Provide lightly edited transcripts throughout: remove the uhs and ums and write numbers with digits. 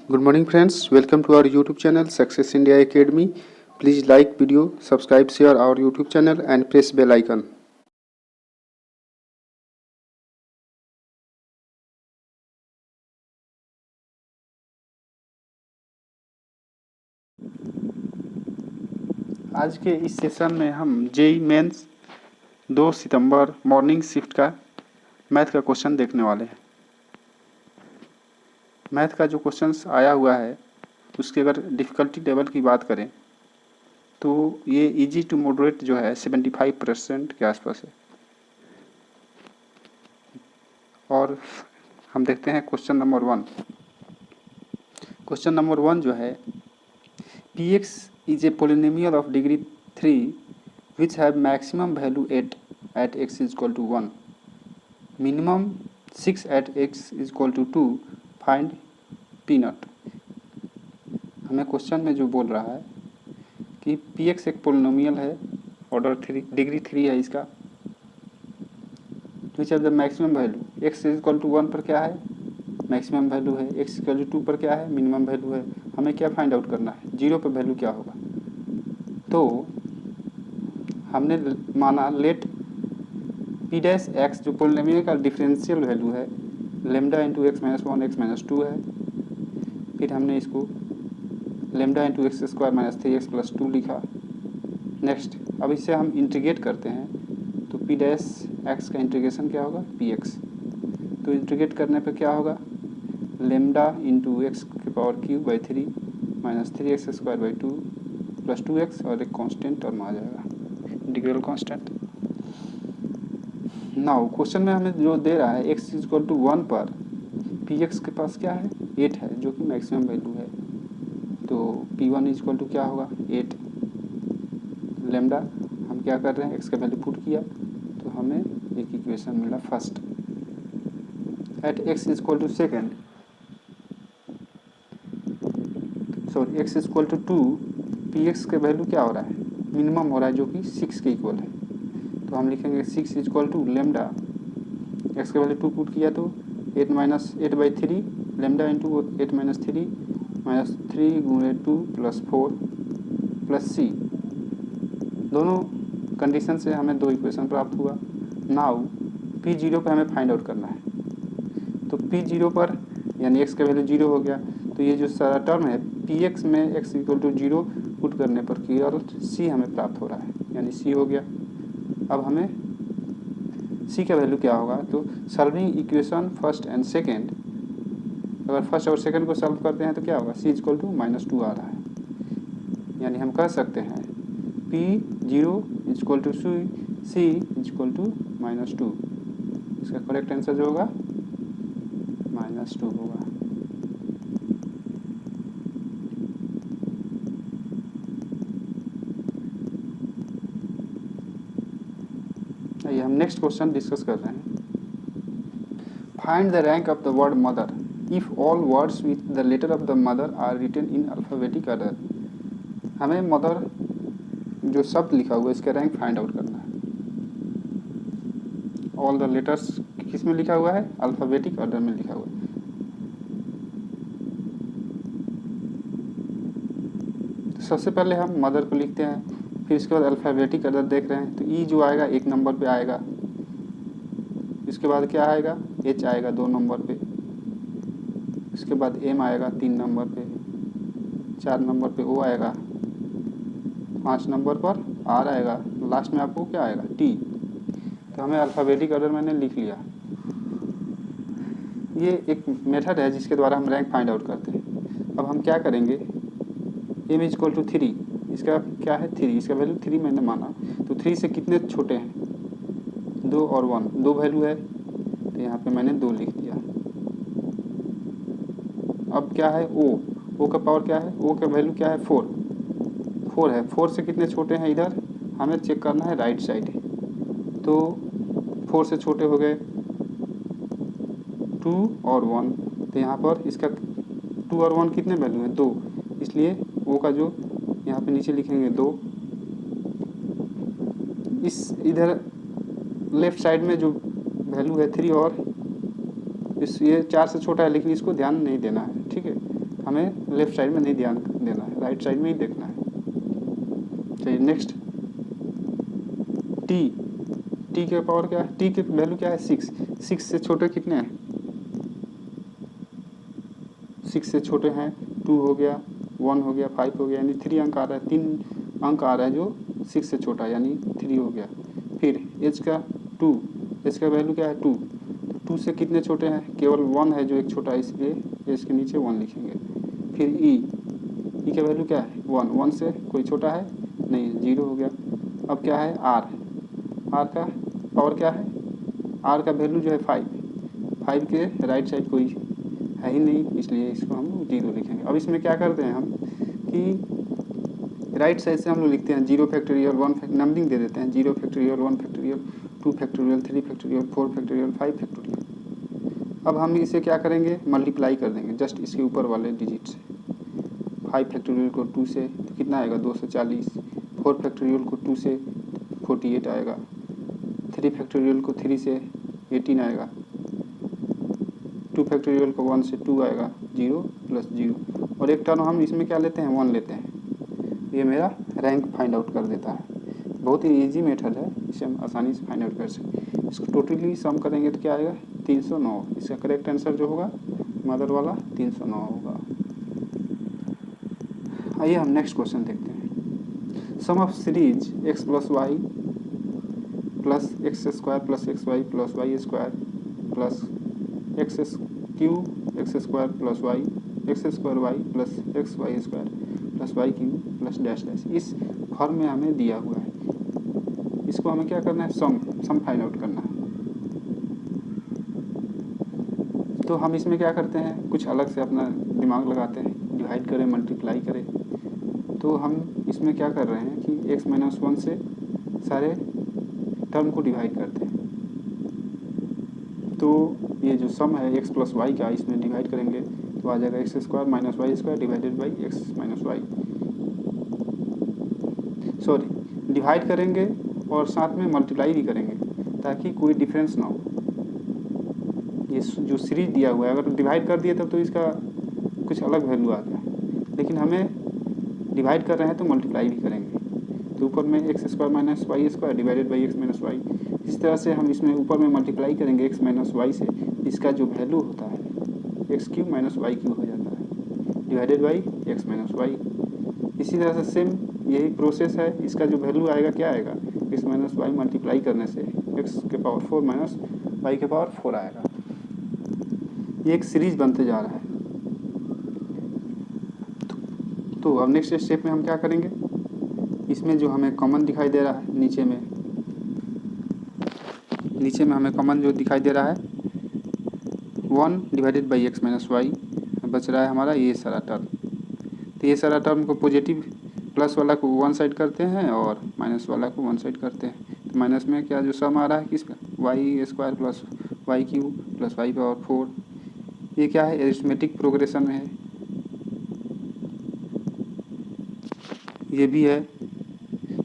Good morning friends, welcome to our YouTube channel Success India Academy. Please like video, subscribe, share our YouTube channel and press bell icon. आज के इस session में हम JEE mains 2 सितंबर morning shift का math का question देखने वाले हैं। मैथ का जो क्वेश्चंस आया हुआ है उसके अगर डिफ़िकल्टी लेवल की बात करें तो ये इजी टू मॉडरेट जो है 75% के आसपास है। और हम देखते हैं क्वेश्चन नंबर 1। क्वेश्चन नंबर 1 जो है px is a polynomial of degree 3 which have maximum value at x is equal to 1, minimum 6 at x is equal to 2, find p naught। हमें क्वेश्चन में जो बोल रहा है कि px एक पोलिनोमियल है, ऑर्डर 3 डिग्री 3 है इसका, which have the maximum value x is equal to 1 पर क्या है मैक्सिमम वैल्यू है, x इक्वल टू 2 पर क्या है मिनिमम वैल्यू है। हमें क्या फाइंड आउट करना है, 0 पर वैल्यू क्या होगा। तो हमने माना लेट p डैश x जो पोलिनोमियल का डिफरेंशियल वैल्यू है lambda into x minus 1 x minus 2 है। फिर हमने इसको lambda into x square minus 3x plus 2 लिखा। नेक्स्ट अब इसे हम इंटीग्रेट करते हैं तो p डैश x का इंटीग्रेशन क्या होगा px। तो इंटीग्रेट करने पे क्या होगा लेमडा इंटू एक्स के power cube by 3 minus 3x square by 2 plus 2x और एक कांस्टेंट टर्म आ जाएगा, इंटीग्रल कांस्टेंट। नाउ क्वेश्चन में हमें जो दे रहा है x इज इक्वल टू 1 पर px के पास क्या है 8 है जो कि मैक्सिमम वैल्यू है। तो p1 इज इक्वल टू क्या होगा 8 लेमडा। हम क्या कर रहे हैं x का वैल्यू पुट किया तो हमें एक इक्वेशन मिला first. At x is equal to second sorry x is equal to 2 px के वैल्यू क्या हो रहा है मिनिमम हो रहा है जो कि 6 के इक्वल है। तो हम लिखेंगे 6 is equal to lambda x के वैल्यू 2 पुट किया तो 8 minus 8 by 3 lambda into 8 minus 3 minus 3 गुणे 2 प्लस 4 प्लस c। दोनों कंडीशन से हमें दो इक्वेशन प्राप्त हुआ। नाउ p0 पर हमें फाइंड आउट करना है। तो p0 पर यानी x का वैल्यू 0 हो गया तो ये जो सारा टर्म है px में x इक्वल टू 0 पुट करने पर केवल c हमें प्राप्त हो रहा है यानी c हो गया। अब हमें c का वैल्यू क्या होगा तो solving equation first and second, अगर फर्स्ट और सेकेंड को सॉल्व करते हैं तो क्या होगा c इक्वल टू -2 आ रहा है। यानी हम कह सकते हैं p0 equal to c equal to -2। इसका करेक्ट आंसर जो होगा -2 होगा। आइए हम नेक्स्ट क्वेश्चन डिस्कस कर रहे हैं। Find the rank of the word mother if all words with the letter of the mother are written in alphabetic order. हमें मदर जो शब्द लिखा हुआ है इसका रैंक फाइंड आउट करना है। ऑल द लेटर्स किस में लिखा हुआ है अल्फाबेटिक ऑर्डर में लिखा हुआ है। सबसे पहले हम मदर को लिखते हैं, फिर इसके बाद अल्फ़ाबेटिक ऑर्डर देख रहे हैं तो ई जो आएगा 1 नंबर पे आएगा, इसके बाद क्या आएगा एच आएगा 2 नंबर पे, इसके बाद एम आएगा 3 नंबर पे, 4 नंबर पे ओ आएगा, 5 नंबर पर आर आएगा, लास्ट में आपको क्या आएगा टी। तो हमें अल्फ़ाबेटिक ऑर्डर मैंने लिख लिया। ये एक मेथड है जिसके द्वारा हम रैंक फाइंड आउट करते हैं। अब हम क्या करेंगे एम इज इक्वल टू 3, इसका क्या है 3, इसका वैल्यू 3 मैंने माना तो 3 से कितने छोटे हैं 2 और 1, 2 वैल्यू है तो यहाँ पे मैंने 2 लिख दिया। अब क्या है ओ का पावर क्या है, ओ का वैल्यू क्या है 4 है, 4 से कितने छोटे हैं इधर हमें चेक करना है राइट साइड। तो 4 से छोटे हो गए 2 और 1, तो यहाँ पर इसका 2 और 1 कितने वैल्यू है 2, इसलिए ओ का जो यहाँ पे नीचे लिखेंगे 2। इस इधर लेफ्ट साइड में जो वैल्यू है 3 और इस ये 4 से छोटा है लेकिन इसको ध्यान नहीं देना है, ठीक है। हमें हमें लेफ्ट साइड में नहीं ध्यान देना है, राइट साइड में ही देखना है। चलिए नेक्स्ट, टी, टी के पावर क्या है, टी की वैल्यू क्या है 6, 6 से छोटे कितने हैं, 6 से छोटे हैं 2 हो गया, 1 हो गया, 5 हो गया, यानी 3 अंक आ रहा है, 3 अंक आ रहा है जो 6 से छोटा है, यानी 3 हो गया। फिर एच का 2, एच का वैल्यू क्या है 2, तो 2 से कितने छोटे हैं, केवल 1 है जो एक छोटा है, इसलिए एच के नीचे 1 लिखेंगे। फिर ई, ई का वैल्यू क्या है 1, 1 से कोई छोटा है नहीं, 0 हो गया। अब क्या है आर, आर का पावर क्या है, आर का वैल्यू जो है 5, 5 के राइट साइड कोई है ही नहीं, इसलिए इसको हम 0 लिखेंगे। अब इसमें क्या करते हैं हम कि राइट साइड से हम लोग लिखते हैं 0 फैक्टोरियल 1 नंबरिंग दे देते हैं, 0 factorial 1 factorial 2 factorial 3 factorial 4 factorial 5 factorial. अब हम इसे क्या करेंगे, मल्टीप्लाई कर देंगे जस्ट इसके ऊपर वाले डिजिट से। 5 फैक्टोरियल को 2 से तो कितना आएगा 240, 4 फैक्टोरियल को 2 से 48 आएगा, 3 फैक्टोरियल को 3 से 18 आएगा, 2 फैक्टोरियल को 1 से 2 आएगा, 0 प्लस 0, और एक टर्म हम इसमें क्या लेते हैं 1 लेते हैं। ये मेरा रैंक फाइंड आउट कर देता है। बहुत ही इजी मेथड है, इसे हम आसानी से फाइंड आउट कर सकते हैं। इसको टोटली सम करेंगे तो क्या आएगा 309, इसका करेक्ट आंसर जो होगा मदर वाला 309 होगा। आइए हम नेक्स्ट क्वेश्चन देखते हैं। Sum of series x plus y plus x square plus x y plus y square plus x cube x square plus y x square y plus x y square plus y cube plus dash dash, इस form में हमें दिया हुआ है। इसको हमें क्या करना है, सम फाइंड आउट करना है। तो हम इसमें क्या करते हैं, कुछ अलग से अपना दिमाग लगाते हैं, डिवाइड करें मल्टीप्लाई करें। तो हम इसमें क्या कर रहे हैं कि x माइनस 1 से सारे टर्म को डिवाइड करते हैं। तो ये जो सम है x प्लस वाई का, इसमें डिवाइड करेंगे तो आ जाएगा x square minus y square divided by x minus y, sorry divide करेंगे और साथ में मल्टीप्लाई भी करेंगे ताकि कोई डिफरेंस ना हो। ये जो सीरीज दिया हुआ है, अगर डिवाइड कर दिए तब तो इसका कुछ अलग वैल्यू आ गया, लेकिन हमें डिवाइड कर रहे हैं तो मल्टीप्लाई भी करेंगे। तो ऊपर में x square minus y square divided by x minus y, इस तरह से हम इसमें ऊपर में मल्टीप्लाई करेंगे एक्स माइनस वाई से, इसका जो वैल्यू होता है x cube minus y cube हो जाता है divided by x minus y. इसी तरह से सेम यही प्रोसेस है, इसका जो वैल्यू आएगा क्या आएगा, एक्स माइनस वाई मल्टीप्लाई करने से एक्स के पावर 4 माइनस वाई के पावर 4 आएगा। ये एक सीरीज बनते जा रहा है। तो अब नेक्स्ट स्टेप में हम क्या करेंगे, इसमें जो हमें कॉमन दिखाई दे रहा है नीचे में हमें कॉमन जो दिखाई दे रहा है 1 divided by x minus y, बच रहा है हमारा ये सारा टर्म। तो ये सारा टर्म को पॉजिटिव प्लस वाला को 1 साइड करते हैं और माइनस वाला को 1 साइड करते हैं। तो माइनस में क्या जो सम आ रहा है किसका, y square plus y cube plus y power 4, ये क्या है एरिथमेटिक प्रोग्रेशन में है, ये भी है,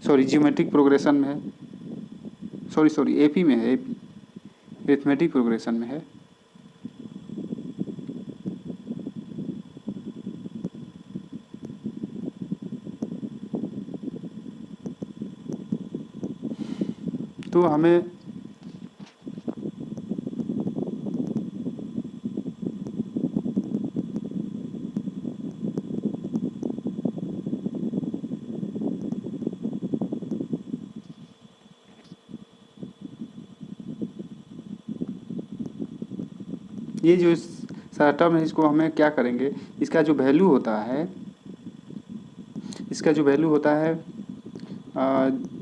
सॉरी जियोमेट्रिक प्रोग्रेशन में है, सॉरी एपी में है, एपी एरिथमेटिक प्रोग्रेशन में है। तो हमें ये जो सारा टर्म है इसको हमें क्या करेंगे, इसका जो वैल्यू होता है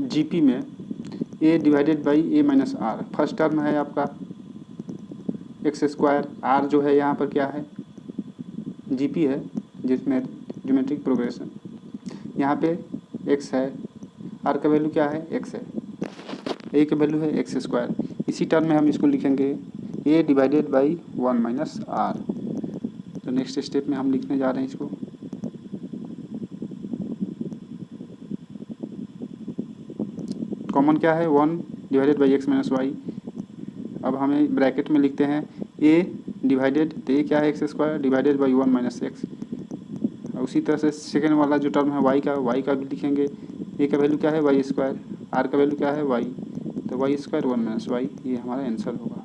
जीपी में a divided by a minus r. First term है आपका एक्स स्क्वायर, आर जो है यहाँ पर क्या है जीपी है जिसमें ज्योमेट्रिक प्रोग्रेशन, यहाँ पे एक्स है, आर का वैल्यू क्या है एक्स है, ए का वैल्यू है एक्स स्क्वायर। इसी टर्म में हम इसको लिखेंगे ए डिवाइडेड बाई 1 माइनस आर। तो नेक्स्ट स्टेप में हम लिखने जा रहे हैं इसको, कॉमन क्या है 1 divided by x minus y. अब हमें ब्रैकेट में लिखते हैं ए डिवाइडेड, तो ए क्या है x square divided by 1 minus x, उसी तरह से सेकेंड वाला जो टर्म है वाई का भी लिखेंगे। ए का वैल्यू क्या है वाई स्क्वायर, आर का वैल्यू क्या है वाई, तो वाई स्क्वायर 1 माइनस वाई, ये हमारा आंसर होगा।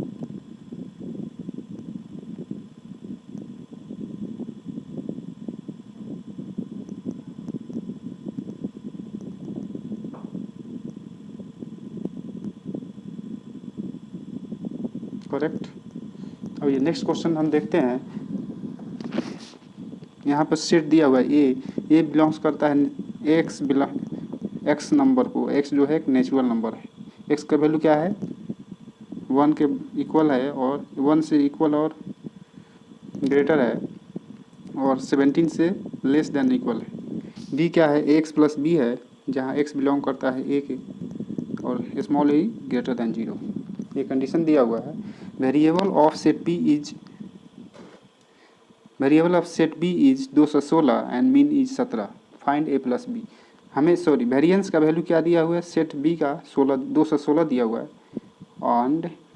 करेक्ट। अब ये नेक्स्ट क्वेश्चन हम देखते हैं। यहाँ पर सेट दिया हुआ है ए बिलोंग्स करता है एक्स नंबर को। एक्स जो है एक नेचुरल नंबर है। एक्स का वैल्यू क्या है 1 के इक्वल है और 1 से इक्वल और ग्रेटर है और 17 से लेस देन इक्वल है। बी क्या है एक्स प्लस बी है, जहाँ एक्स बिलोंग करता है ए के और स्मॉल ए ग्रेटर देन 0। ये कंडीशन दिया हुआ है। Variable of set B is 216 and mean is 17। Find A plus B. हमें वेरिएंस का वैल्यू क्या दिया हुआ है, सेट बी का 216 दिया हुआ है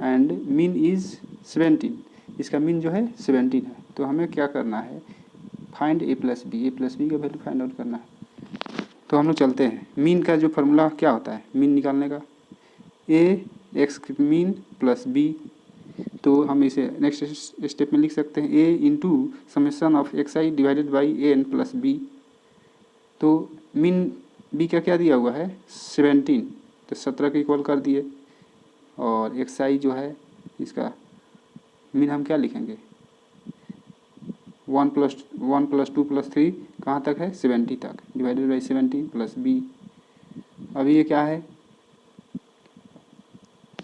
एंड मीन इज 17। इसका मीन जो है 17 है। तो हमें क्या करना है, फाइंड ए प्लस बी का वैल्यू फाइंड आउट करना है। तो हम लोग चलते हैं। मीन का जो फार्मूला क्या होता है मीन निकालने का, a x mean plus B. तो हम इसे नेक्स्ट स्टेप में लिख सकते हैं a into summation of x i divided by n plus B. तो मीन बी का क्या दिया हुआ है 17, तो 17 के इक्वल कर दिए और एक्स आई जो है इसका मीन हम क्या लिखेंगे 1 + 2 + 3 कहाँ तक है 70 तक, डिवाइडेड बाई 70 प्लस बी। अभी ये क्या है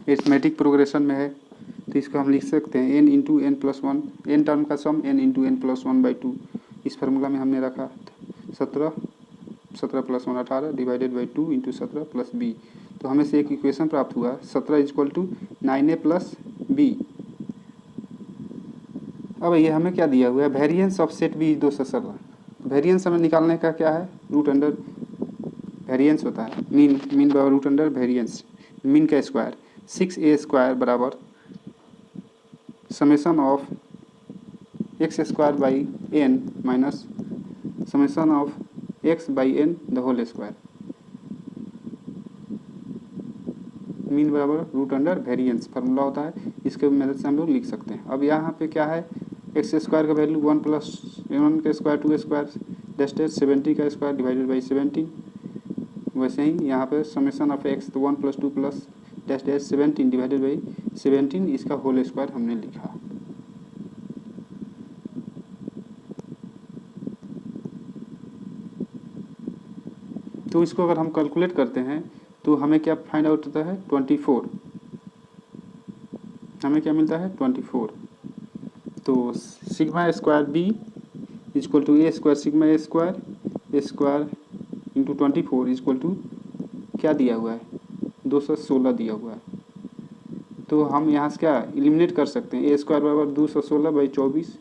एरिथमेटिक प्रोग्रेशन में है, तो इसको हम लिख सकते हैं n इंटू एन प्लस 1, एन टर्म का सम n इंटू एन प्लस 1/2। इस फार्मूला में हमने रखा 17 + 1 18 divided by 2 into 17 plus B. तो हमें से एक इक्वेशन प्राप्त हुआ 17 = 9a प्लस बी। अब ये हमें क्या दिया हुआ है variance of set B 216। Variance हमें निकालने का क्या है रूट अंडर वेरिएंस होता है मीन बराबर रूट अंडर वेरिएंस मीन का स्क्वायर 6a² बराबर summation of x² by n minus summation of x by n the whole square. Mean बराबर रूट अंडर वेरिएंस फार्मूला होता है, इसके मदद से हम लोग लिख सकते हैं। अब यहाँ पे क्या है x² का वैल्यू 1 + 1 का स्क्वायर 2 स्क्वायर डेस्टेड 70 का स्क्वायर डिवाइडेड बाई 17। वैसे ही यहाँ पे समेशन ऑफ x तो 1 + 2 प्लस डेस्टेड 17 डिवाइडेड बाई 17 इसका होल स्क्वायर हमने लिखा। तो इसको अगर हम कैलकुलेट करते हैं तो हमें क्या फाइंड आउट होता है 24। हमें क्या मिलता है 24। तो sigma square B equal to a² sigma a² into 24 equal to क्या दिया हुआ है 216 दिया हुआ है। तो हम यहाँ से क्या एलिमिनेट कर सकते हैं a² बराबर 216/24।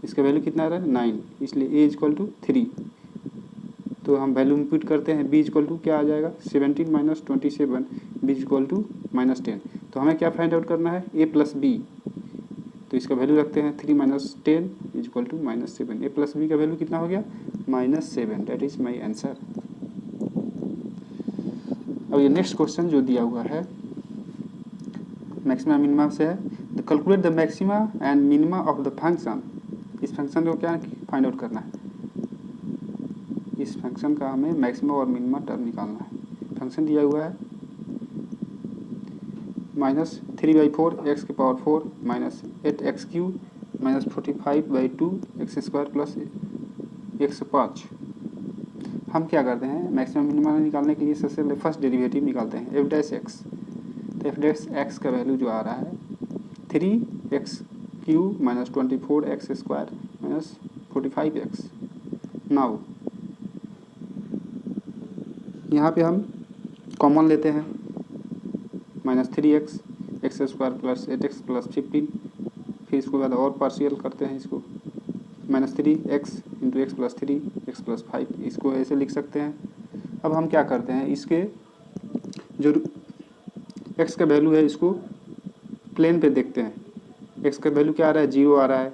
इसका वैल्यू कितना आ रहा है 9, इसलिए a = 3। तो हम वैल्यू इनपुट करते हैं b = क्या आ जाएगा 17 - 27 b = -10। तो हमें क्या फाइंड आउट करना है a प्लस बी। तो इसका वैल्यू रखते हैं 3 - 10 = -7। a प्लस बी का वैल्यू कितना हो गया -7। That is my answer. अब ये नेक्स्ट क्वेश्चन जो दिया हुआ है मैक्सिमा मिनिमा से है। The calculate the maxima and minima of the function. इस फंक्शन को क्या फाइंड आउट करना है, इस फंक्शन का हमें मैक्सिमा और मिनिमा टर्म निकालना है। फंक्शन दिया हुआ है -3/4 x⁴ -8x³ -45/2 x² प्लस 105। हम क्या करते हैं मैक्सिमम मिनिमम निकालने के लिए सबसे पहले फर्स्ट डेरिवेटिव निकालते हैं f'(x). तो f'(x) का वैल्यू जो आ रहा है 3x³ -24x² -45x। नाउ यहाँ पे हम कॉमन लेते हैं -3x x² plus 8x plus 15। फिर इसके बाद और पार्शियल करते हैं इसको -3x into x plus 3 x plus 5। इसको ऐसे लिख सकते हैं। अब हम क्या करते हैं इसके जो x का वैल्यू है इसको प्लेन पे देखते हैं। x का वैल्यू क्या आ रहा है 0 आ रहा है,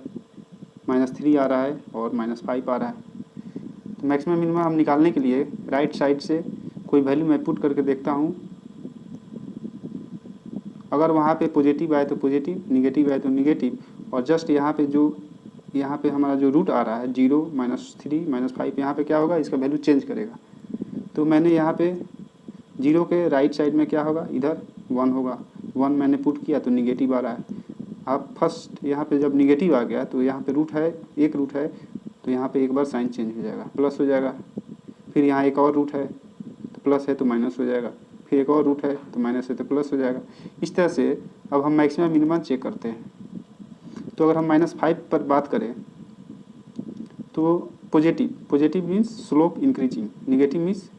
-3 आ रहा है और -5 आ रहा है। तो मैक्सिमम मिनिमम हम निकालने के लिए राइट साइड से कोई वैल्यू मैं पुट करके देखता हूँ। अगर वहाँ पे पॉजिटिव आए तो पॉजिटिव, निगेटिव आए तो निगेटिव, और जस्ट यहाँ पे हमारा जो रूट आ रहा है 0, -3, -5, यहाँ पे क्या होगा, इसका वैल्यू चेंज करेगा। तो मैंने यहाँ पे 0 के राइट साइड में क्या होगा, इधर 1 होगा। 1 मैंने पुट किया तो निगेटिव आ रहा है। अब फर्स्ट यहाँ पे जब निगेटिव आ गया तो यहाँ पे रूट है, एक रूट है, तो यहाँ पे एक बार साइन चेंज हो जाएगा, प्लस हो जाएगा। फिर यहाँ एक और रूट है तो प्लस है तो माइनस हो जाएगा, फिर एक और रूट है तो माइनस है तो प्लस हो जाएगा। इस तरह से अब हम मैक्सिमम मिनिमम चेक करते हैं। तो अगर हम -5 पर बात करें तो positive means slope increasing, negative means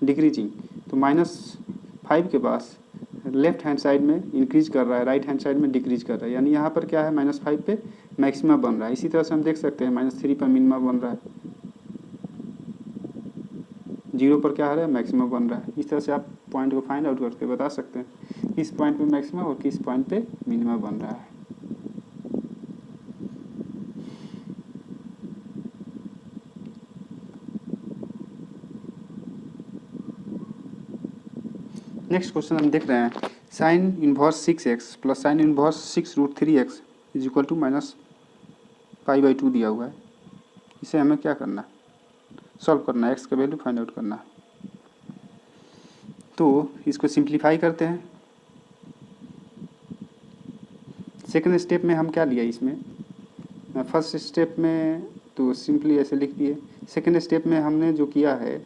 decreasing. तो -5 के पास लेफ्ट हैंड साइड में इंक्रीज कर रहा है, राइट हैंड साइड में डिक्रीज कर रहा है, यानी यहाँ पर क्या है, -5 पे मैक्सिमा बन रहा है। इसी तरह से हम देख सकते हैं -3 पर मिनिमा बन रहा है, 0 पर क्या आ रहा है, मैक्सिमा बन रहा है। इस तरह से आप पॉइंट को फाइंड आउट करके बता सकते हैं किस पॉइंट पे मैक्सिमा और किस पॉइंट पे मिनिमा बन रहा है। नेक्स्ट क्वेश्चन हम देख रहे हैं, sine inverse 6x plus sine inverse 6√3x is equal to -π/2 दिया हुआ है। इसे हमें क्या करना है, सॉल्व करना है, x का वैल्यू फाइंड आउट करना है। तो इसको सिंप्लीफाई करते हैं। सेकेंड स्टेप में हम क्या लिया, इसमें फर्स्ट स्टेप में तो सिंपली ऐसे लिख दिए। सेकेंड स्टेप में हमने जो किया है,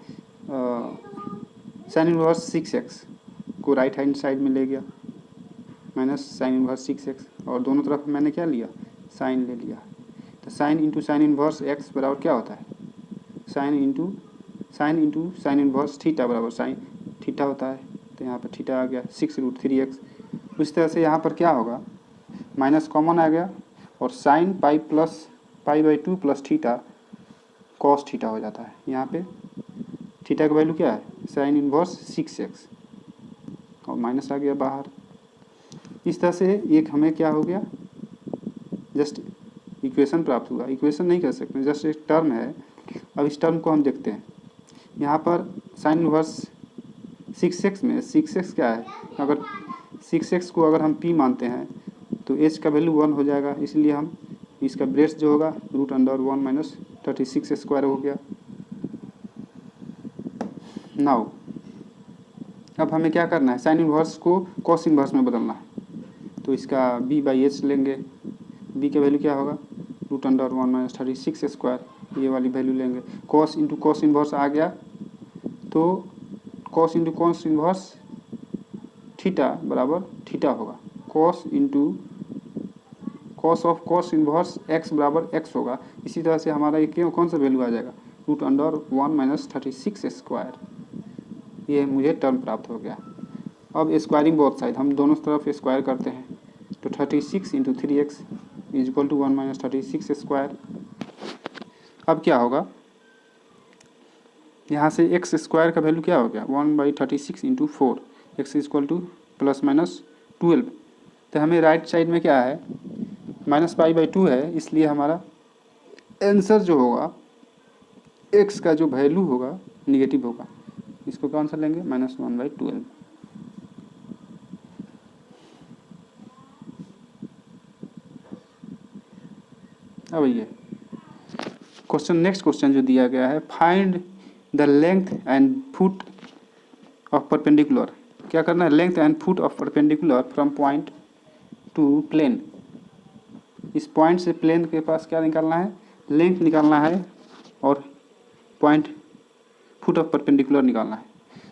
साइन इनवर्स 6x को राइट हैंड साइड में ले गया, माइनस साइन इनवर्स 6x, और दोनों तरफ मैंने क्या लिया, साइन ले लिया। तो sine into sine inverse x बराबर क्या होता है, sine into sine inverse theta बराबर साइन थीटा होता है। तो यहाँ पर थीटा आ गया 6√3x। उस तरह से यहाँ पर क्या होगा, माइनस कॉमन आ गया और sine π/2 plus theta cos theta हो जाता है। यहाँ पे थीटा का वैल्यू क्या है, साइन इनवर्स 6x, और माइनस आ गया बाहर। इस तरह से एक हमें क्या हो गया, जस्ट इक्वेशन प्राप्त हुआ। इक्वेशन नहीं कर सकते, जस्ट एक टर्म है। अब इस टर्म को हम देखते हैं। यहाँ पर साइन इनवर्स 6x में 6x क्या है, अगर 6x को अगर हम p मानते हैं तो h का वैल्यू 1 हो जाएगा, इसलिए हम इसका ब्रेस जो होगा √1 - 36² हो गया। नाउ अब हमें क्या करना है, साइन इनवर्स को कॉस इनवर्स में बदलना है। तो इसका b/h लेंगे, b का वैल्यू क्या होगा, √1 - 36², ये वाली वैल्यू लेंगे। कॉस इंटू कॉस इनवर्स आ गया, तो cos into cos inverse theta बराबर थीटा होगा। Cos into cos of cos inverse x बराबर x होगा। इसी तरह से हमारा ये क्यों कौन सा वैल्यू आ जाएगा, √1 - 36²। ये मुझे टर्म प्राप्त हो गया। अब स्क्वायरिंग बोथ साइड, हम दोनों तरफ स्क्वायर करते हैं। तो 36 × 3x इज इक्वल टू 1 - 36²। अब क्या होगा, यहाँ से x² का वैल्यू क्या हो गया, 1/36 × 4, x इज इक्वल टू +-12। तो हमें राइट साइड में क्या है, -π/2 है, इसलिए हमारा आंसर जो होगा, x का जो वैल्यू होगा निगेटिव होगा। इसको कौन सा लेंगे, -1/12। अब ये क्वेश्चन, नेक्स्ट क्वेश्चन जो दिया गया है, find the length and foot of perpendicular. क्या करना है, length and foot of perpendicular from point to plane. इस पॉइंट से प्लेन के पास क्या निकालना है, लेंथ निकालना है, और पॉइंट फुट ऑफ परपेंडिकुलर निकालना है।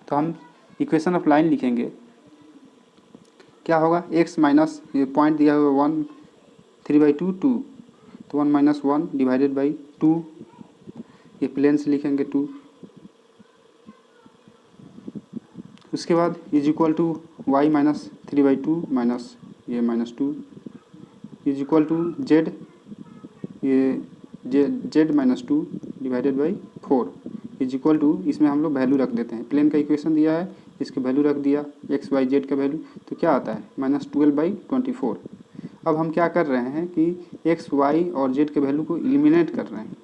तो हम इक्वेशन ऑफ लाइन लिखेंगे। क्या होगा, x माइनस ये पॉइंट दिया हुआ 1 3/2 2, तो 1 - 1 डिवाइडेड बाई 2, ये प्लेन से लिखेंगे 2। उसके बाद is equal to y - 3/2 minus ये -2 इज इक्वल टू z, ये z -2 divided by 4 is equal to, इसमें हम लोग वैल्यू रख देते हैं। प्लेन का इक्वेशन दिया है, इसके वैल्यू रख दिया x y z का वैल्यू, तो क्या आता है, -12/24। अब हम क्या कर रहे हैं कि एक्स वाई और जेड के वैल्यू को एलिमिनेट कर रहे हैं,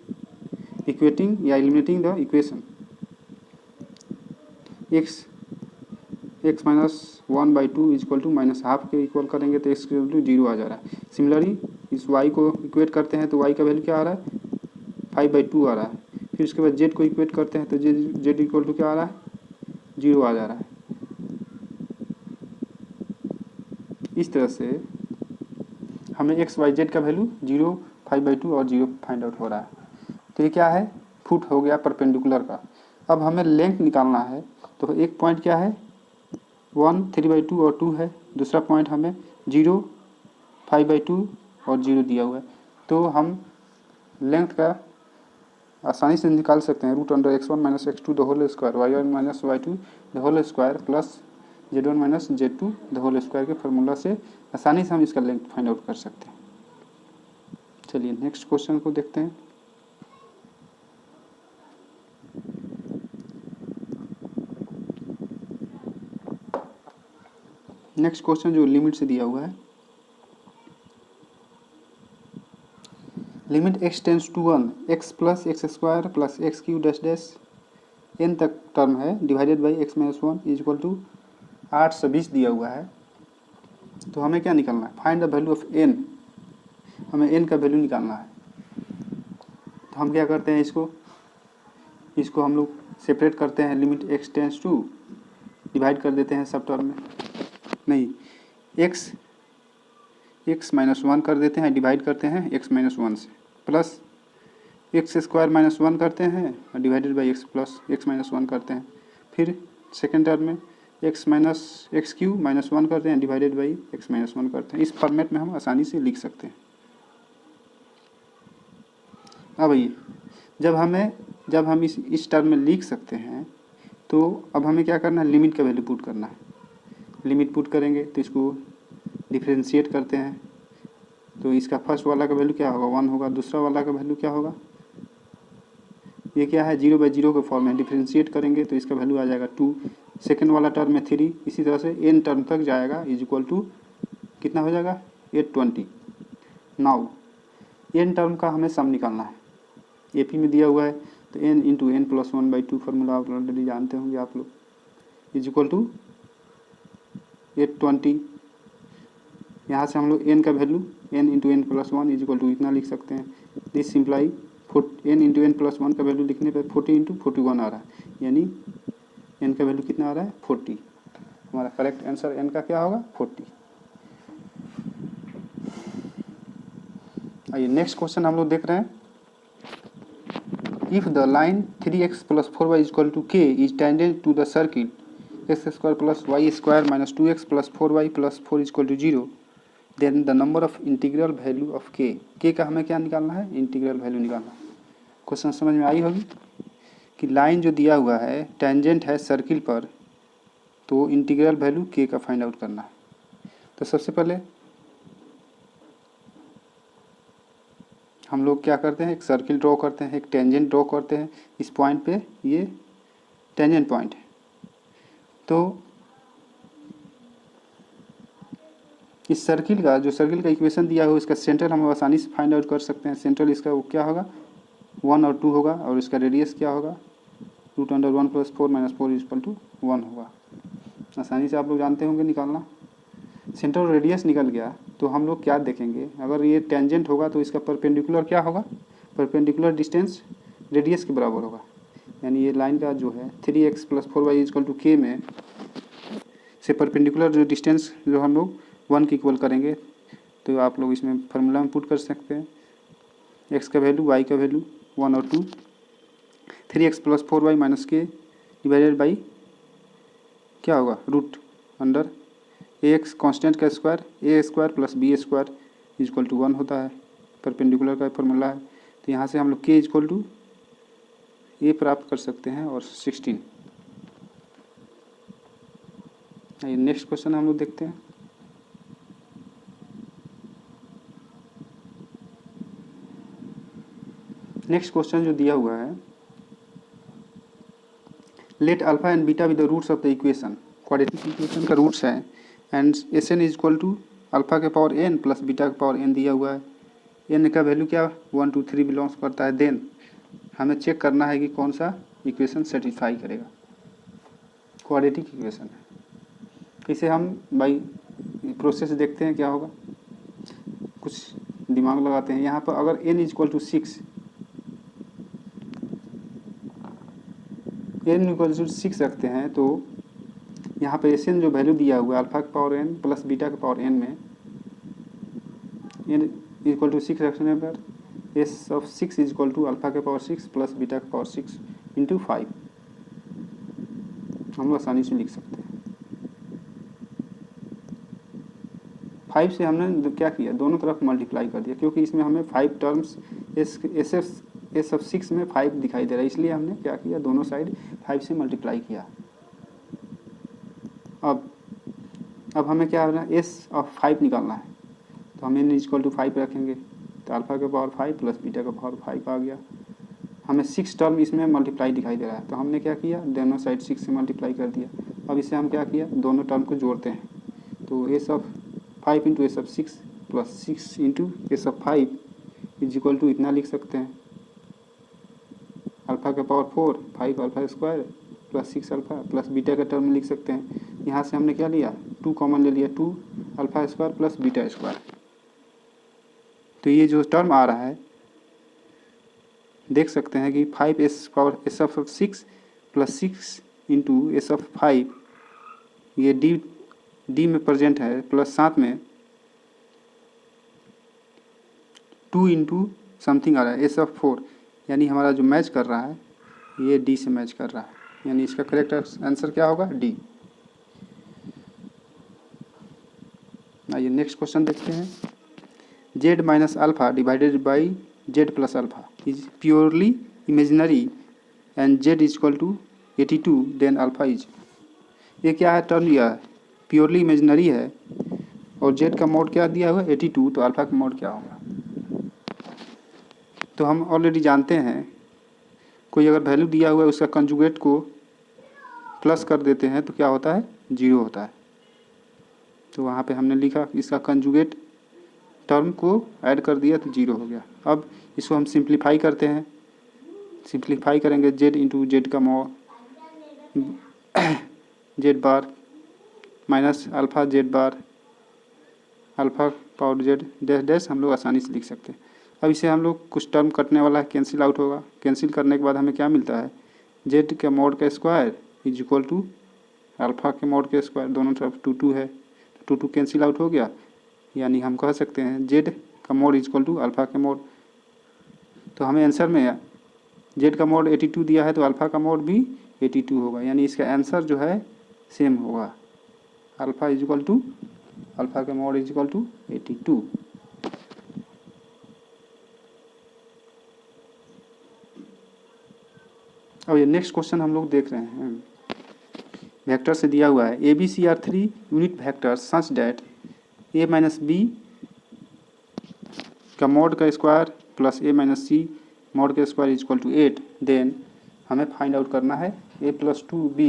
इक्वेटिंग या eliminating the equation. X minus 1/2 is equal to minus half के इक्वल करेंगे तो एक्स इक्वल टू 0 आ जा रहा है। सिमिलरली इस वाई को इक्वेट करते हैं तो वाई का वैल्यू क्या आ रहा है, 5/2 आ रहा है। फिर उसके बाद जेड को इक्वेट करते हैं तो जेड इक्वल टू क्या आ रहा है, 0 आ जा रहा है। इस तरह से हमें एक्स वाई जेड का वैल्यू 0, 5/2 और 0 फाइंड आउट हो रहा है। तो ये क्या है, फुट हो गया परपेंडिकुलर का। अब हमें लेंथ निकालना है, तो एक पॉइंट क्या है 1, 3/2 और 2 है, दूसरा पॉइंट हमें 0, 5/2 और 0 दिया हुआ है। तो हम लेंथ का आसानी से निकाल सकते हैं, √(x1 - x2) the whole square, y1 - y2 the whole square plus z1 - z2 the whole square के फार्मूला से आसानी से हम इसका लेंथ फाइंड आउट कर सकते हैं। चलिए नेक्स्ट क्वेश्चन को देखते हैं। नेक्स्ट क्वेश्चन जो लिमिट से दिया हुआ है, limit x tends to 1 x plus x² plus x³ dash dash n तक टर्म है divided by x - 1 is equal to 8 से 20 दिया हुआ है। तो हमें क्या निकालना है, find the value of n, हमें n का वैल्यू निकालना है। तो हम क्या करते हैं, इसको हम लोग सेपरेट करते हैं, limit x tends to divide कर देते हैं सब टर्म में, नहीं x - 1 कर देते हैं, डिवाइड करते हैं x - 1 से, प्लस x² - 1 करते हैं और divided by x plus x - 1 करते हैं। फिर सेकेंड टर्म में x - x³ - 1 करते हैं, डिवाइडेड बाई x - 1 करते हैं। इस फॉर्मेट में हम आसानी से लिख सकते हैं। अब ये जब हम इस टर्म में लिख सकते हैं, तो अब हमें क्या करना है, लिमिट का वैल्यू पुट करना है। लिमिट पुट करेंगे तो इसको डिफ्रेंशिएट करते हैं, तो इसका फर्स्ट वाला का वैल्यू क्या होगा, 1 होगा, दूसरा वाला का वैल्यू क्या होगा, ये क्या है 0/0 के फॉर्म में, डिफ्रेंशिएट करेंगे तो इसका वैल्यू आ जाएगा 2, सेकेंड वाला टर्म में 3, इसी तरह से n टर्म तक जाएगा, इज इक्वल टू कितना हो जाएगा 820। नाउ n टर्म का हमें सम निकालना है, AP में दिया हुआ है, तो n into n plus 1/2 formula आप ऑलरेडी जानते होंगे आप लोग, इज इक्वल टू 820। यहाँ से हम लोग n का value n into n plus 1 is equal to इतना लिख सकते हैं। This simply n into n plus 1 का वैल्यू लिखने पर 40 इंटू 41 आ रहा है, यानी n का वैल्यू कितना आ रहा है 40। हमारा करेक्ट आंसर n का क्या होगा 40। आइए नेक्स्ट क्वेश्चन हम लोग देख रहे हैं। If the line 3x + 4y = k is tangent to the circle x² + y² - 2x + 4y + 4 = 0, then the number of integral value of k का हमें क्या निकालना है, इंटीग्रल वैल्यू निकालना है। क्वेश्चन समझ में आई होगी कि लाइन जो दिया हुआ है टेंजेंट है सर्किल पर, तो इंटीग्रल वैल्यू k का फाइंड आउट करना है। तो सबसे पहले हम लोग क्या करते हैं, एक सर्किल ड्रॉ करते हैं, एक टेंजेंट ड्रॉ करते हैं। इस पॉइंट पे ये टेंजेंट पॉइंट है, तो इस सर्किल का इक्वेशन दिया हो, इसका सेंटर हम आसानी से फाइंड आउट कर सकते हैं। सेंटर इसका वो क्या होगा 1 और 2 होगा, और इसका रेडियस क्या होगा √1 + 4 - 4 = 1 होगा। आसानी से आप लोग जानते होंगे निकालना। सेंटर और रेडियस निकल गया तो हम लोग क्या देखेंगे, अगर ये टेंजेंट होगा तो इसका परपेंडिकुलर क्या होगा, परपेंडिकुलर डिस्टेंस रेडियस के बराबर होगा। यानी ये लाइन का जो है 3x + 4y = k में से परपेंडिकुलर जो डिस्टेंस जो हम लोग 1 के इक्वल करेंगे, तो आप लोग इसमें फार्मूला में पुट कर सकते हैं। x का वैल्यू, y का वैल्यू 1 और 2, 3x + 4y - k divided by क्या होगा √ ax कांस्टेंट का स्क्वायर, a² + b² = 1 होता है, परपेंडिकुलर का फॉर्मूला है। तो यहाँ से हम लोग k = a प्राप्त कर सकते हैं और 16। आइए नेक्स्ट क्वेश्चन हम लोग देखते हैं। नेक्स्ट क्वेश्चन जो दिया हुआ है, let alpha and beta with the roots of the equation, quadratic equation का रूट्स है, एंड Sn = अल्फ़ा के पावर n प्लस बीटा के पावर n दिया हुआ है। n का वैल्यू क्या 1 2 3 बिलोंग्स करता है। देन हमें चेक करना है कि कौन सा इक्वेशन सेटिस्फाई करेगा, क्वाड्रेटिक इक्वेशन है। इसे हम बाई प्रोसेस देखते हैं क्या होगा, कुछ दिमाग लगाते हैं। यहाँ पर अगर n इक्वल टू 6 रखते हैं तो यहाँ पे Sn जो वैल्यू दिया हुआ है अल्फ़ा के पावर n प्लस बीटा के पावर n में n इक्वल टू 6 रखने पर s of 6 equal to alpha के पावर 6 प्लस बीटा के पावर 6 इंटू 5 हम लोग आसानी से लिख सकते हैं। 5 से हमने क्या किया, दोनों तरफ मल्टीप्लाई कर दिया, क्योंकि इसमें हमें 5 टर्म्स एस ऑफ 6 में 5 दिखाई दे रहा है, इसलिए हमने क्या किया, दोनों साइड 5 से मल्टीप्लाई किया। अब हमें क्या होना है, एस ऑफ 5 निकालना है, तो हम n इक्वल टू 5 रखेंगे, तो अल्फ़ा के पावर 5 प्लस बीटा का पावर 5 आ गया। हमें 6 टर्म इसमें मल्टीप्लाई दिखाई दे रहा है, तो हमने क्या किया, दोनों साइड 6 से मल्टीप्लाई कर दिया। अब इसे हम क्या किया, दोनों टर्म को जोड़ते हैं, तो s of 5 into s of 6 plus 6 into s of 5 is equal to इतना लिख सकते हैं, अल्फ़ा का power 4 5 alpha square plus 6 alpha plus beta का टर्म लिख सकते हैं। यहाँ से हमने क्या लिया, 2 कॉमन ले लिया, 2 alpha square plus beta square. तो ये जो टर्म आ रहा है देख सकते हैं कि 5 S power S of 6 plus 6 into s of 5, ये डी में प्रेजेंट है, प्लस साथ में 2 इंटू समथिंग आ रहा है एस ऑफ 4, यानी हमारा जो मैच कर रहा है ये डी से मैच कर रहा है, यानी इसका करेक्ट आंसर क्या होगा, डी। आइए नेक्स्ट क्वेश्चन देखते हैं। z minus alpha divided by z plus alpha is purely imaginary and z is equal to 82 then alpha is, ये क्या है, टर्म लिया है, प्योरली इमेजिनरी है और z का मोड क्या दिया हुआ है 82, तो अल्फ़ा का मोड क्या होगा। तो हम ऑलरेडी जानते हैं, कोई अगर वैल्यू दिया हुआ है उसका कंजुगेट को प्लस कर देते हैं तो क्या होता है, 0 होता है। तो वहाँ पे हमने लिखा इसका कंजुगेट टर्म को ऐड कर दिया तो 0 हो गया। अब इसको हम सिंप्लीफाई करते हैं, सिंप्लीफाई करेंगे z इंटू जेड का mod z bar minus alpha z bar alpha power z dash dash, हम लोग आसानी से लिख सकते हैं। अब इसे हम लोग कुछ टर्म कटने वाला है, कैंसिल आउट होगा, कैंसिल करने के बाद हमें क्या मिलता है, जेड के मोड का square is equal to alpha के मोड के स्क्वायर, दोनों तरफ 2 2 है, 2 2 कैंसिल आउट हो गया, यानी हम कह सकते हैं जेड का mod is equal to alpha के मोड। तो हमें आंसर में जेड का मोड 82 दिया है, तो अल्फ़ा का मोड भी 82 होगा, यानी इसका आंसर जो है सेम होगा, alpha is equal to alpha का मोड इज इक्वल टू 82। अब ये नेक्स्ट क्वेश्चन हम लोग देख रहे हैं, वेक्टर से दिया हुआ है ABC are 3 unit vector such that A minus b का मोड का square plus A minus c mod का square is equal to 8, then हमें फाइंड आउट करना है A प्लस 2B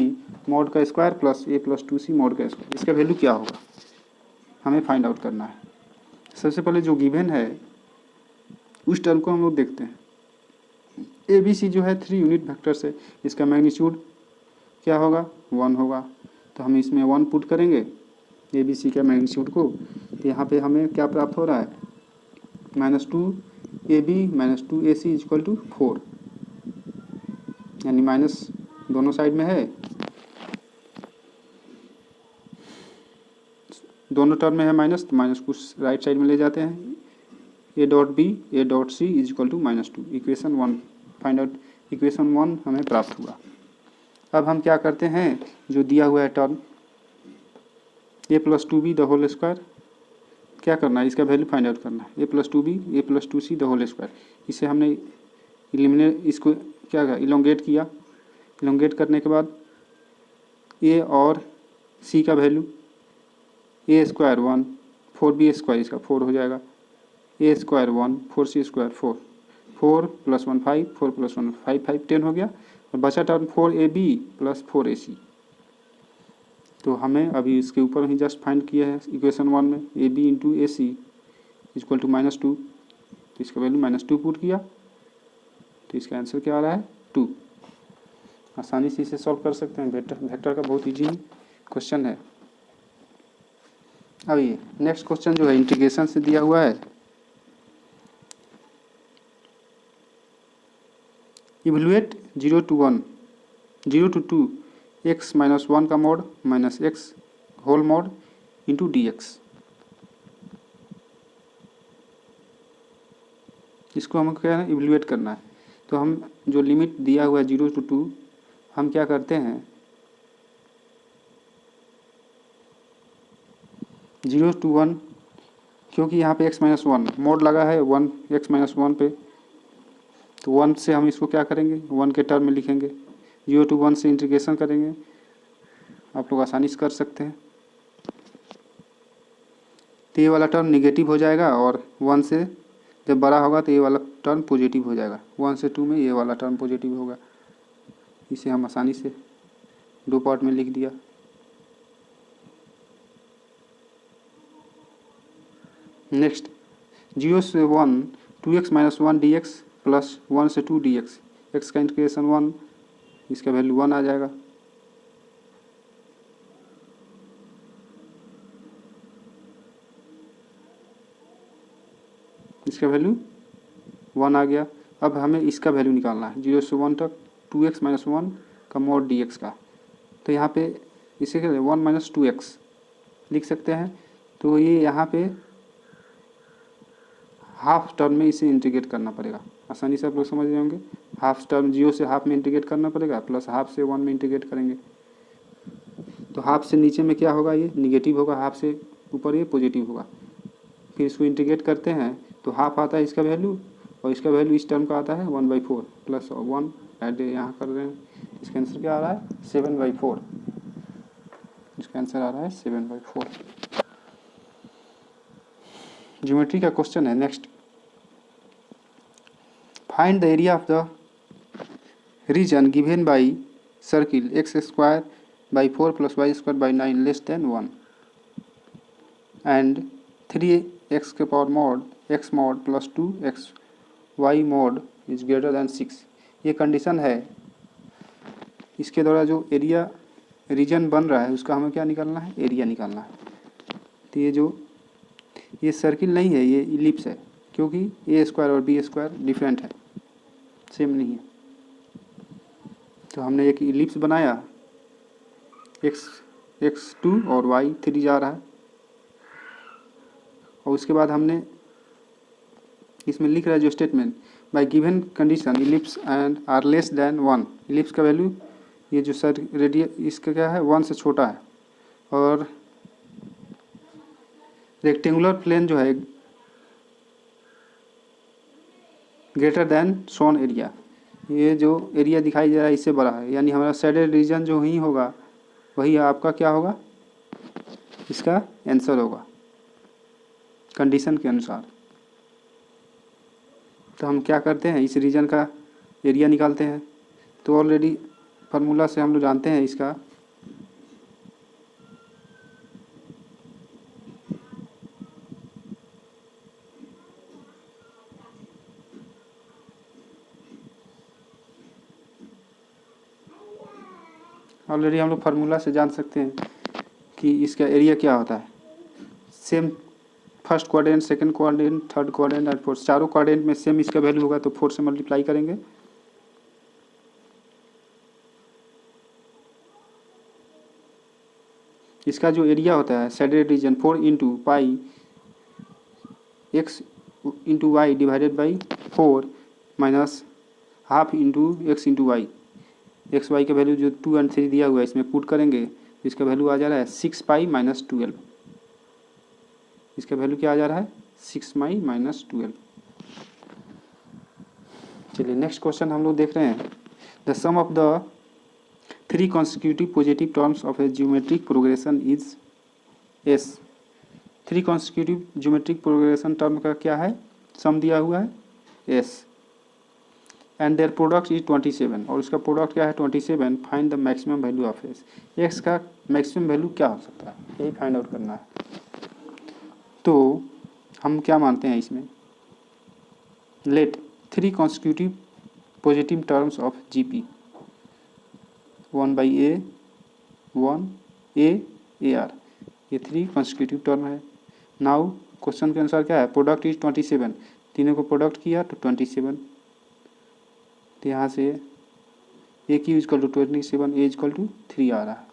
मोड का square plus A plus 2C mod का square, इसका value क्या होगा हमें फाइंड आउट करना है। सबसे पहले जो गिवन है उस टर्म को हम लोग देखते हैं। ABC जो है 3 यूनिट वेक्टर से, इसका मैग्नीट्यूड क्या होगा, 1 होगा, तो हम इसमें 1 पुट करेंगे ABC के मैग्नीट्यूड को, तो यहाँ पे हमें क्या प्राप्त हो रहा है, -2AB minus 2AC is equal to 4, यानी माइनस दोनों साइड में है, दोनों टर्म में है माइनस, तो माइनस कुछ राइट साइड में ले जाते हैं, A dot B A dot C is equal to -2, equation 1 find out, equation 1 हमें प्राप्त हुआ। अब हम क्या करते हैं, जो दिया हुआ है term A plus 2B the whole square, क्या करना है, इसका वैल्यू फाइंड आउट करना है, A plus 2B A plus 2C the whole square, इसे हमने इलिमिनेट, इसको क्या कहा, इलोंगेट किया, इलोंगेट करने के बाद A और C का value A square 1 4B square, इसका 4 हो जाएगा, A square 1 4C square 4 4 plus 1 5 4 plus 1 5 5 10 हो गया, और बचा टर्म 4AB प्लस 4AC, तो हमें अभी इसके ऊपर ही जस्ट फाइंड किया है इक्वेशन 1 में A B into A C equal to -2, तो इसका वैल्यू -2 पुट किया, तो इसका आंसर क्या आ रहा है 2। आसानी से इसे सॉल्व कर सकते हैं, वेक्टर का बहुत ईजी क्वेश्चन है। अब ये नेक्स्ट क्वेश्चन जो है इंटीग्रेशन से दिया हुआ है। इवैल्यूएट 0 to 2 x - 1 का mod minus x whole mod into dx। इसको हम क्या है इवैल्यूएट करना है। तो हम जो लिमिट दिया हुआ है 0 to 2 हम क्या करते हैं 0 to 1, क्योंकि यहाँ पे x - 1 मॉड लगा है 1 x - 1 पे, तो 1 से हम इसको क्या करेंगे 1 के टर्म में लिखेंगे, 0 to 1 से इंटीग्रेशन करेंगे, आप लोग आसानी से कर सकते हैं। तो ये वाला टर्म निगेटिव हो जाएगा और 1 से जब बड़ा होगा तो ये वाला टर्म पॉजिटिव हो जाएगा, 1 से 2 में ये वाला टर्म पॉजिटिव होगा। इसे हम आसानी से 2 पार्ट में लिख दिया। नेक्स्ट 0 से 1 2x - 1 dx प्लस 1 से 2 dx, x का इंटीग्रेशन 1, इसका वैल्यू 1 आ जाएगा। इसका वैल्यू 1 आ गया। अब हमें इसका वैल्यू निकालना है 0 से 1 तक 2x - 1 का मॉड dx का। तो यहाँ पे इसे 1 - 2x लिख सकते हैं। तो ये यहाँ पे हाफ टर्म में इसे इंटीग्रेट करना पड़ेगा, आसानी से आप लोग समझ रहे होंगे। हाफ टर्म 0 से हाफ में इंटीग्रेट करना पड़ेगा, प्लस हाफ से 1 में इंटीग्रेट करेंगे। तो हाफ से नीचे में क्या होगा, ये निगेटिव होगा, हाफ से ऊपर ये पॉजिटिव होगा। फिर इसको इंटीग्रेट करते हैं तो हाफ आता है इसका वैल्यू, और इसका वैल्यू इस टर्म का आता है 1/4 प्लस 1 ऐड यहाँ कर रहे हैं। इसका आंसर क्या आ रहा है 7/4। इसका आंसर आ रहा है 7/4। ज्योमेट्री का क्वेश्चन है next. Find the area of the region given by circle x² by 4 + y² by 9 less than 1 and 3x के power mod x mod plus 2x y mod is greater than 6। ये condition है। इसके द्वारा जो area reason बन रहा है उसका हमें क्या निकालना है, एरिया निकालना है। तो ये सर्किल नहीं है, ये इलिप्स है, क्योंकि a² और b² डिफरेंट है, सेम नहीं है। तो हमने एक इलिप्स बनाया, x2 और y3 जा रहा है, और उसके बाद हमने इसमें लिख रहा है जो statement by given condition ellipse and are less than 1। Ellipse का वैल्यू ये जो सर रेडियस इसका क्या है 1 से छोटा है, और रेक्टेंगुलर प्लेन जो है ग्रेटर दैन शोन एरिया, ये जो एरिया दिखाई दे रहा है इससे बड़ा है, यानी हमारा शेडेड रीजन जो ही होगा वही आपका क्या होगा, इसका आंसर होगा कंडीशन के अनुसार। तो हम क्या करते हैं इस रीजन का एरिया निकालते हैं। तो ऑलरेडी फार्मूला से हम लोग जानते हैं इसका, ऑलरेडी हम लोग फार्मूला से जान सकते हैं कि इसका एरिया क्या होता है। Same first quadrant, second quadrant, third quadrant और फोर्थ, चारों क्वाड्रेंट में सेम इसका वैल्यू होगा, तो 4 से मल्टीप्लाई करेंगे। इसका जो एरिया होता है shaded region 4 into pi x into y divided by 4 minus half into x into y. X y का वैल्यू जो 2 और 3 दिया हुआ है इसमें पुट करेंगे, इसका वैल्यू आ जा रहा है 6 पाई माइनस 12। इसका वैल्यू क्या आ जा रहा है 6 पाई माइनस 12। चलिए नेक्स्ट क्वेश्चन हम लोग देख रहे हैं। The sum of the 3 consecutive positive terms of a geometric progression is s। 3 consecutive geometric progression term का क्या है, सम दिया हुआ है s, and their product is 27, और उसका प्रोडक्ट क्या है 27। Find the maximum value of s। x का मैक्सिमम वैल्यू क्या हो सकता है, यही फाइंड आउट करना है। तो हम क्या मानते हैं इसमें, let 3 consecutive positive terms of GP 1/a 1 a r, ये 3 कॉन्सिक्यूटिव टर्म है। नाउ क्वेश्चन के अनुसार क्या है, प्रोडक्ट इज 27, तीनों को प्रोडक्ट किया तो 27, तो यहाँ से ए की equal to 27, a equal to 3 आ रहा है।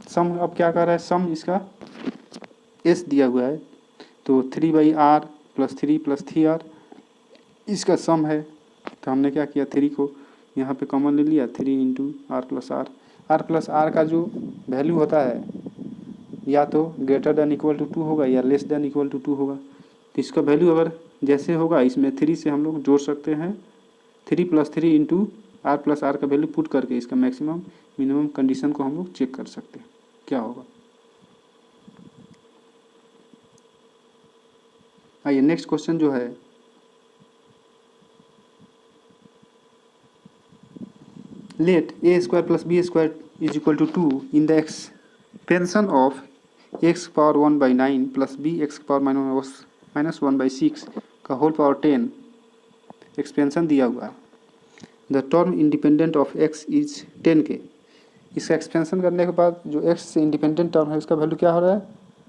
सम अब क्या कर रहा है, सम इसका एस दिया हुआ है, तो 3/r + 3 + 3r इसका सम है। तो हमने क्या किया, 3 को यहाँ पे कॉमन ले लिया, 3 × r + r, r + r का जो वैल्यू होता है या तो ग्रेटर देन इक्वल टू 2 होगा या लेस देन इक्वल टू 2 होगा। तो इसका वैल्यू अगर जैसे होगा, इसमें 3 से हम लोग जोड़ सकते हैं, 3 + 3 × r + r का वैल्यू पुट करके इसका मैक्सिमम मिनिमम कंडीशन को हम लोग चेक कर सकते हैं क्या होगा। आइए नेक्स्ट क्वेश्चन जो है, let a² + b² = 2 in the expansion of x⁴ + bx⁻−1 /6 का होल पावर 10 एक्सपेंशन दिया हुआ है। The term independent of x is 10 के। इसका एक्सपेंशन करने के बाद जो x से इंडिपेंडेंट टर्म है उसका वैल्यू क्या हो रहा है,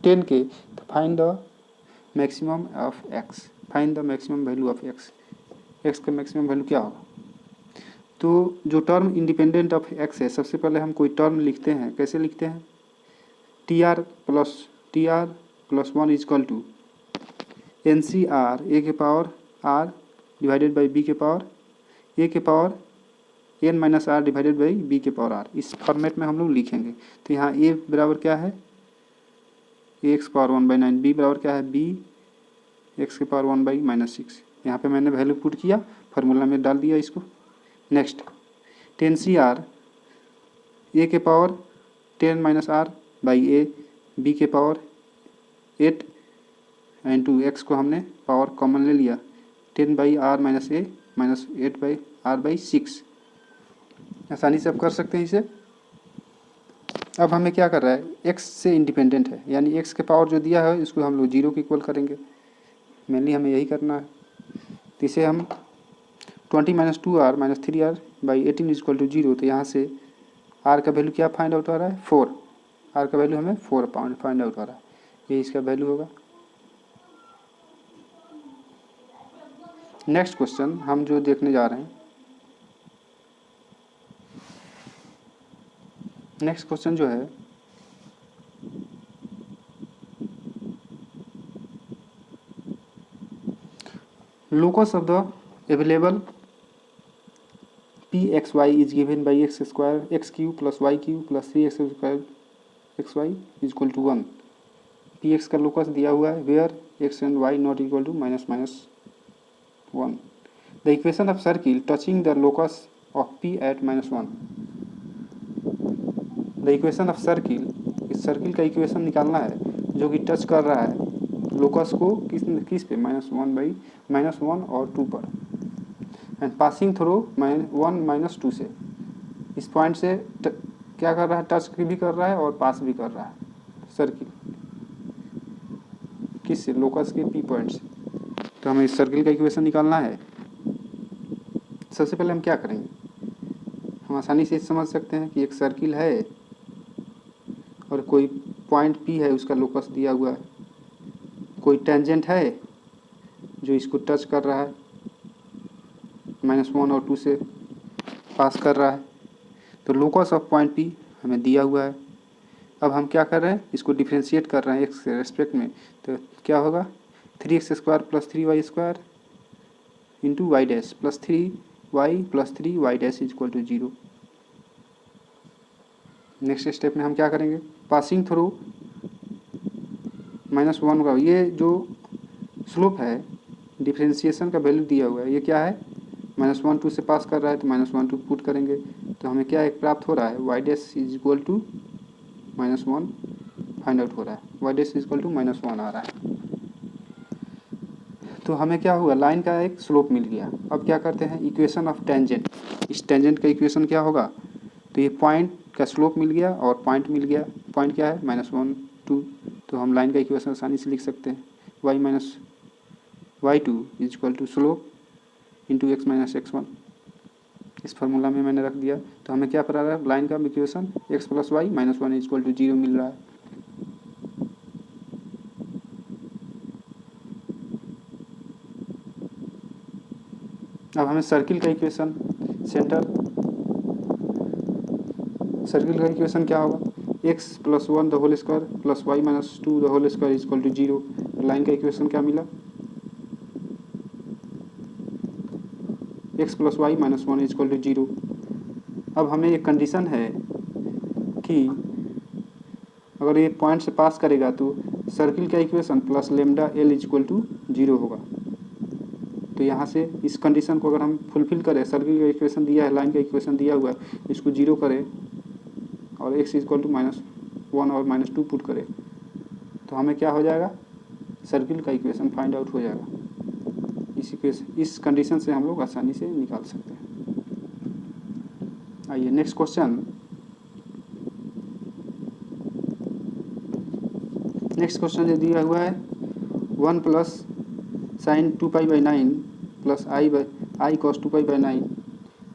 10 के। तो find the maximum of x, find the maximum value of x का मैक्सिमम वैल्यू क्या होगा। तो जो टर्म इंडिपेंडेंट ऑफ x है, सबसे पहले हम कोई टर्म लिखते हैं, कैसे लिखते हैं, tr + 1 equal to NCR a⁴r divided by b⁴ a⁴ n-r divided by b⁴r, इस फॉर्मेट में हम लोग लिखेंगे। तो यहाँ a बराबर क्या है, ax⁴1/9, b बराबर क्या है, b x⁴1/-6। यहाँ पे मैंने वैल्यू पुट किया, फार्मूला में डाल दिया इसको। Next 10CR a⁴ 10-r by a b⁴ 8 × x को हमने पावर कॉमन ले लिया, 10/r - a -8/r/6। आसानी से आप कर सकते हैं इसे। अब हमें क्या कर रहा है, x से इंडिपेंडेंट है, यानी x के पावर जो दिया है इसको हम लोग 0 के इक्वल करेंगे, मेनली हमें यही करना है। तो इसे हम 20 - 2r - 3r/18 = 0, तो यहाँ से r का वैल्यू क्या फाइंड आउट हो रहा है, 4, r का वैल्यू हमें 4 फाइंड आउट हो रहा है, ये इसका वैल्यू होगा। नेक्स्ट क्वेश्चन हम जो देखने जा रहे हैं, नेक्स्ट क्वेश्चन जो है, locus of the available pxy is given by x² x³ + y³ + 3x² xy = 1। px का लोकस दिया हुआ है, where x and y not equal to -1। The equation of circle touching the locus of p at -1। The equation of circle, इस circle का equation निकालना है जो कि टच कर रहा है लोकस को किस पे, -1 और 2 पर, एंड पासिंग थ्रू 1 - 2 से, इस पॉइंट से क्या कर रहा है, टच भी कर रहा है और पास भी कर रहा है सर्किल, किस से, लोकस के p पॉइंट से। तो हमें इस सर्किल का इक्वेशन निकालना है। सबसे पहले हम क्या करेंगे, हम आसानी से समझ सकते हैं कि एक सर्किल है और कोई पॉइंट P है, उसका लोकस दिया हुआ है, कोई टेंजेंट है जो इसको टच कर रहा है, -1 और 2 से पास कर रहा है, तो लोकस ऑफ पॉइंट P हमें दिया हुआ है। अब हम क्या कर रहे हैं, इसको डिफ्रेंशिएट कर रहे हैं x के रेस्पेक्ट में, तो क्या होगा, 3x² + 3y² × y dash + 3y + 3y dash = 0। Next step में हम क्या करेंगे, पासिंग थ्रू -1 का ये जो स्लोप है, डिफ्रेंशिएशन का वैल्यू दिया हुआ है, ये क्या है, -1 2 से पास कर रहा है, तो -1 2 पुट करेंगे, तो हमें क्या एक प्राप्त हो रहा है, y डैश = -1 फाइंड आउट हो रहा है, y डैश = -1 आ रहा है। तो हमें क्या हुआ, लाइन का एक स्लोप मिल गया। अब क्या करते हैं, इक्वेशन ऑफ टेंजेंट, इस टेंजेंट का इक्वेशन क्या होगा, तो ये पॉइंट का स्लोप मिल गया और पॉइंट मिल गया, पॉइंट क्या है -1 2, तो हम लाइन का इक्वेशन आसानी से लिख सकते हैं y minus y2 is equal to slope into x minus x1। इस फार्मूला में मैंने रख दिया, तो हमें क्या पता है, लाइन का equation x plus y minus 1 is equal to 0 मिल रहा है। अब हमें सर्किल का इक्वेशन, सर्किल का इक्वेशन क्या होगा, x plus 1 the whole square plus y minus 2 the whole square is equal to 0। Line का इक्वेशन क्या मिला, x plus y minus 1 is equal to 0। अब हमें एक कंडीशन है कि अगर ये पॉइंट से पास करेगा तो सर्किल का equation plus lambda L is equal to 0 होगा। तो यहाँ से इस कंडीशन को अगर हम फुलफिल करें, सर्किल का इक्वेशन दिया है, लाइन का इक्वेशन दिया हुआ है, इसको 0 करें और x इज इक्वल टू -1 और -2 पुट करें, तो हमें क्या हो जाएगा, सर्किल का इक्वेशन फाइंड आउट हो जाएगा। इस कंडीशन से हम लोग आसानी से निकाल सकते हैं। आइए नेक्स्ट क्वेश्चन। नेक्स्ट क्वेश्चन जो दिया हुआ है 1 plus sine 2π/9 plus i cos 2π/9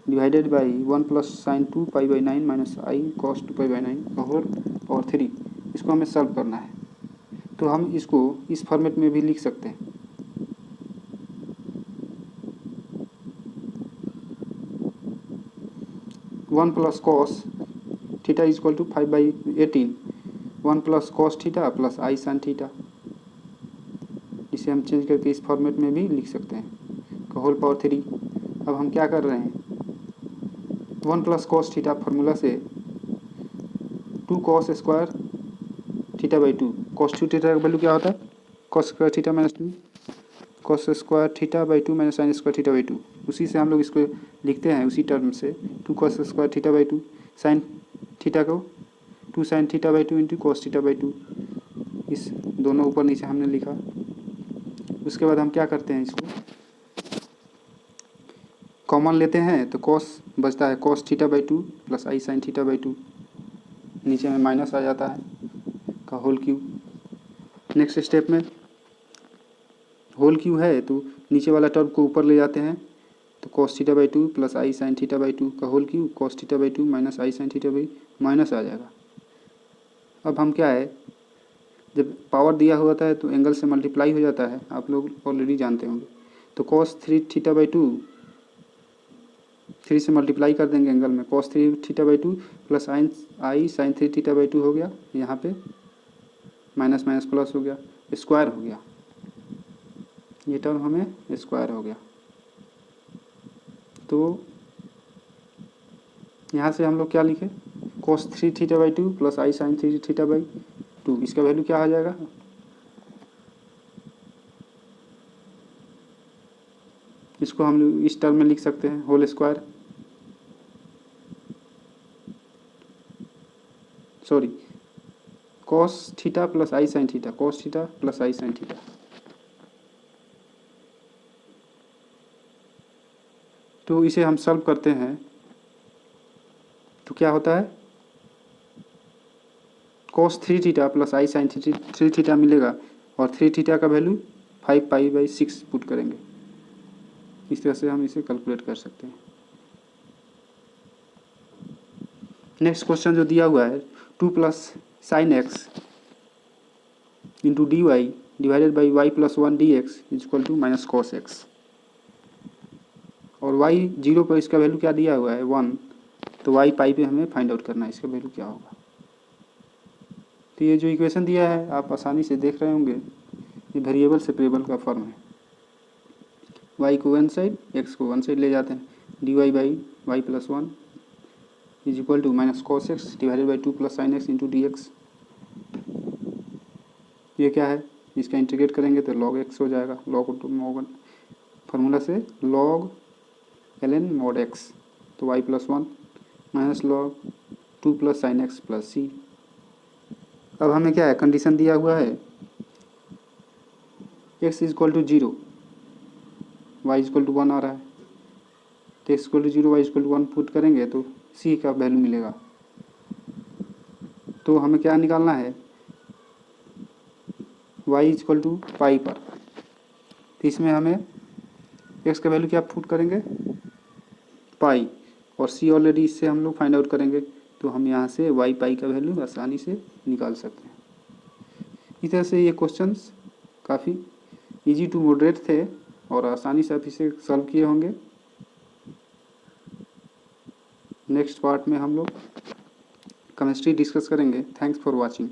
divided by 1 plus sine 2π/9 minus i cos 2π/9 का होल पावर 3। इसको हमें सॉल्व करना है, तो हम इसको इस फॉर्मेट में भी लिख सकते हैं। One plus cos theta is equal to 5/18, 1 plus cos theta plus i sine theta, इसे हम चेंज करके इस फॉर्मेट में भी लिख सकते हैं, का होल पावर 3। अब हम क्या कर रहे हैं, 1 प्लस कॉस थीटा फार्मूला से 2 cos square theta by 2, cos 2 theta का वैल्यू क्या होता है, cos square theta minus 2 cos square theta by 2 minus sine square theta by 2। उसी से हम लोग इसको लिखते हैं, उसी टर्म से 2 cos square theta by 2 sine theta को 2 sign theta by 2 into cos theta by 2, इस दोनों ऊपर नीचे हमने लिखा। उसके बाद हम क्या करते हैं, इसको कॉमन लेते हैं, तो कॉस बचता है cos theta by 2 plus i sine theta by 2, नीचे में माइनस आ जाता है का होल क्यूब। नेक्स्ट स्टेप में होल क्यूब है तो नीचे वाला टर्म को ऊपर ले जाते हैं, तो cos theta by 2 plus i sine theta by 2 का whole cube cos theta by 2 minus i sine theta by minus आ जाएगा। अब हम क्या है, जब पावर दिया होता है तो एंगल से मल्टीप्लाई हो जाता है, आप लोग ऑलरेडी जानते होंगे। तो कॉस 3 थीटा बाई 2 3 से मल्टीप्लाई कर देंगे एंगल में, cos 3 theta by 2 plus i sine 3 theta by 2 हो गया, यहाँ पे माइनस माइनस प्लस हो गया, स्क्वायर हो गया, ये टर्म हमें स्क्वायर हो गया। तो यहाँ से हम लोग क्या लिखे, cos 3 theta by 2 plus i sine 3 theta by 2, इसका वैल्यू क्या आ जाएगा, इसको हम लोग इस टर्म में लिख सकते हैं whole square, sorry cos theta plus i sine theta, cos theta plus i sine theta. तो इसे हम सॉल्व करते हैं, तो क्या होता है, cos 3 theta plus i sine 3 theta मिलेगा, और 3 थीटा का वैल्यू 5π/6 पुट करेंगे। इस तरह से हम इसे कैलकुलेट कर सकते हैं। नेक्स्ट क्वेश्चन जो दिया हुआ है 2 plus sine x into d y divided by y plus 1 d x is equal to minus cos x, और y 0 पर इसका वैल्यू क्या दिया हुआ है 1, तो y पाई पे हमें फाइंड आउट करना है इसका वैल्यू क्या होगा। तो ये जो इक्वेशन दिया है आप आसानी से देख रहे होंगे, ये वेरिएबल सेपरेबल का फॉर्म है, y को वन साइड x को वन साइड ले जाते हैं, d y by y plus 1 is equal to minus cos x divided by 2 plus sine x into d x. ये क्या है, इसका इंटीग्रेट करेंगे तो log x हो जाएगा, log फार्मूला से log ln mod x, तो y plus 1 minus log 2 plus sine x plus c. अब हमें क्या है, कंडीशन दिया हुआ है x is equal to 0, y equal to 1 आ रहा है, तो x equal to 0 y equal to 1 put करेंगे तो सी का वैल्यू मिलेगा। तो हमें क्या निकालना है, वाई इक्वल टू पाई पर। तो इसमें हमें एक्स का वैल्यू क्या पुट करेंगे, पाई, और सी ऑलरेडी इससे हम लोग फाइंड आउट करेंगे, तो हम यहाँ से वाई पाई का वैल्यू आसानी से निकाल सकते हैं। इस तरह से ये क्वेश्चंस काफ़ी इजी टू मॉडरेट थे और आसानी से आप इसे सॉल्व किए होंगे। नेक्स्ट पार्ट में हम लोग केमिस्ट्री डिस्कस करेंगे। Thanks for watching.